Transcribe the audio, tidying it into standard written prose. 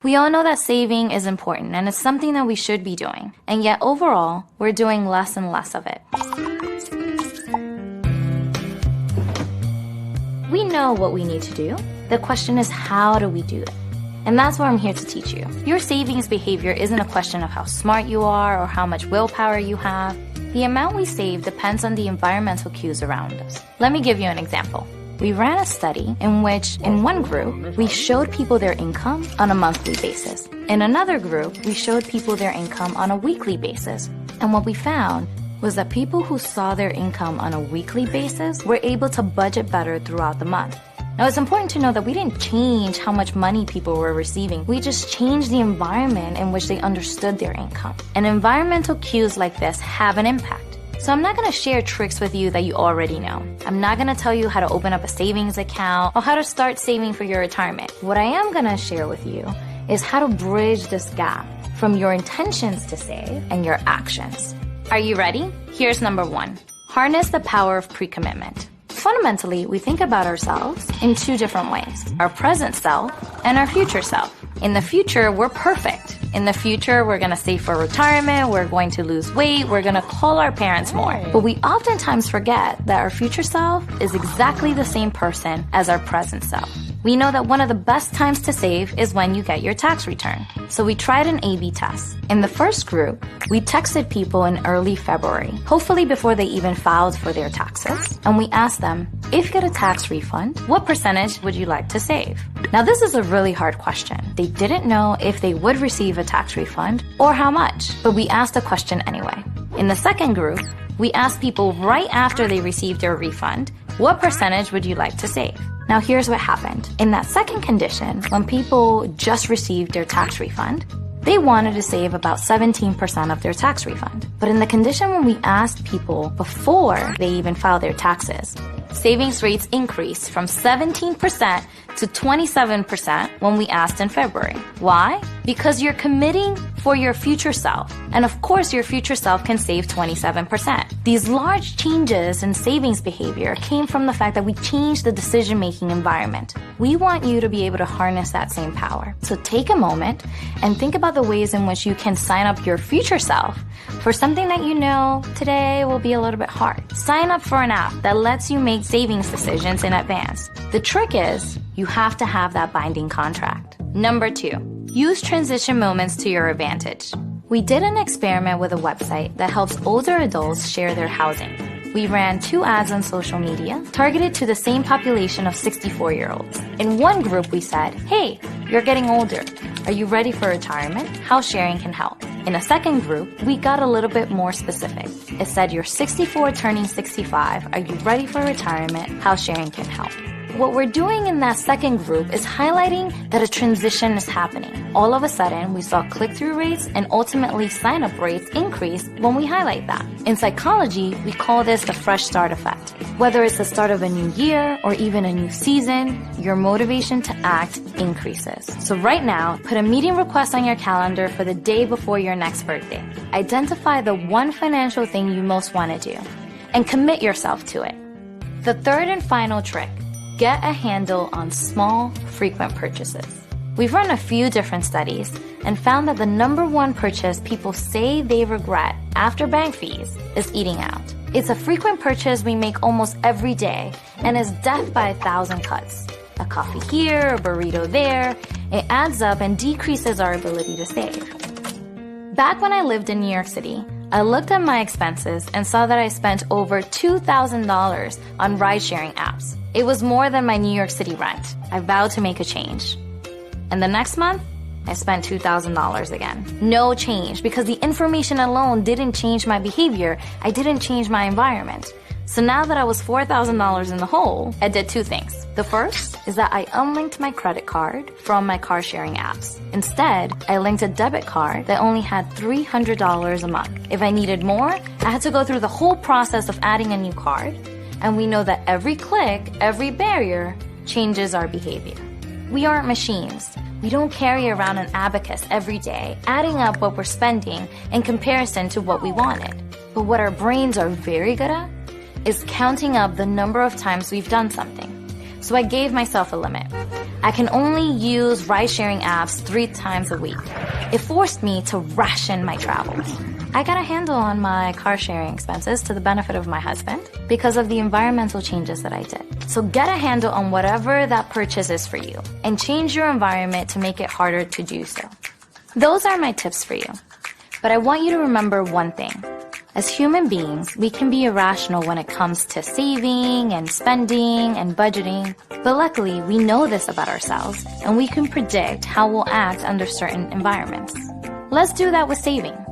We all know that saving is important and it's something that we should be doing. And yet overall, we're doing less and less of it. We know what we need to do. The question is, how do we do it? And that's what I'm here to teach you. Your savings behavior isn't a question of how smart you are or how much willpower you have. The amount we save depends on the environmental cues around us. Let me give you an example. We ran a study in which, in one group, we showed people their income on a monthly basis. In another group, we showed people their income on a weekly basis. And what we found was that people who saw their income on a weekly basis were able to budget better throughout the month. Now, it's important to know that we didn't change how much money people were receiving. We just changed the environment in which they understood their income. And environmental cues like this have an impact. So I'm not going to share tricks with you that you already know. I'm not going to tell you how to open up a savings account or how to start saving for your retirement. What I am going to share with you is how to bridge this gap from your intentions to save and your actions. Are you ready? Here's number 1. Harness the power of pre-commitment. Fundamentally, we think about ourselves in 2 different ways: our present self and our future self. In the future, we're perfect. In the future, we're gonna save for retirement, we're going to lose weight, we're gonna call our parents more. But we oftentimes forget that our future self is exactly the same person as our present self. We know that one of the best times to save is when you get your tax return. So we tried an A/B test. In the first group, we texted people in early February, hopefully before they even filed for their taxes. And we asked them, if you get a tax refund, what percentage would you like to save? Now, this is a really hard question. They didn't know if they would receive a tax refund or how much, but we asked the question anyway. In the second group, we asked people right after they received their refund, what percentage would you like to save? Now, here's what happened. In that second condition, when people just received their tax refund, they wanted to save about 17% of their tax refund. But in the condition when we asked people before they even filed their taxes, savings rates increased from 17% to 27% when we asked in February. Why? Because you're committing for your future self. And of course, your future self can save 27%. These large changes in savings behavior came from the fact that we changed the decision-making environment. We want you to be able to harness that same power. So take a moment and think about the ways in which you can sign up your future self for something that you know today will be a little bit hard. Sign up for an app that lets you make savings decisions in advance. The trick is, you have to have that binding contract. Number 2, use transition moments to your advantage. We did an experiment with a website that helps older adults share their housing. We ran 2 ads on social media targeted to the same population of 64-year-olds. In one group, we said, hey, you're getting older. Are you ready for retirement? House sharing can help. In a second group, we got a little bit more specific. It said, you're 64 turning 65. Are you ready for retirement? House sharing can help. What we're doing in that second group is highlighting that a transition is happening. All of a sudden, we saw click-through rates and ultimately sign-up rates increase when we highlight that. In psychology, we call this the fresh start effect. Whether it's the start of a new year or even a new season, your motivation to act increases. So right now, put a meeting request on your calendar for the day before your next birthday. Identify the one financial thing you most want to do and commit yourself to it. The third and final trick: get a handle on small, frequent purchases. We've run a few different studies and found that the number 1 purchase people say they regret after bank fees is eating out. It's a frequent purchase we make almost every day and is death by 1,000 cuts. A coffee here, a burrito there, it adds up and decreases our ability to save. Back when I lived in New York City, I looked at my expenses and saw that I spent over $2,000 on ride-sharing apps. It was more than my New York City rent. I vowed to make a change. And the next month, I spent $2,000 again. No change, because the information alone didn't change my behavior. I didn't change my environment. So now that I was $4,000 in the hole, I did 2 things. The first is that I unlinked my credit card from my car sharing apps. Instead, I linked a debit card that only had $300 a month. If I needed more, I had to go through the whole process of adding a new card. And we know that every click, every barrier, changes our behavior. We aren't machines. We don't carry around an abacus every day, adding up what we're spending in comparison to what we wanted. But what our brains are very good at is counting up the number of times we've done something. So I gave myself a limit. I can only use ride-sharing apps 3 times a week. It forced me to ration my travels. I got a handle on my car sharing expenses to the benefit of my husband because of the environmental changes that I did. So get a handle on whatever that purchase is for you and change your environment to make it harder to do so. Those are my tips for you. But I want you to remember one thing. As human beings, we can be irrational when it comes to saving and spending and budgeting. But luckily, we know this about ourselves and we can predict how we'll act under certain environments. Let's do that with saving.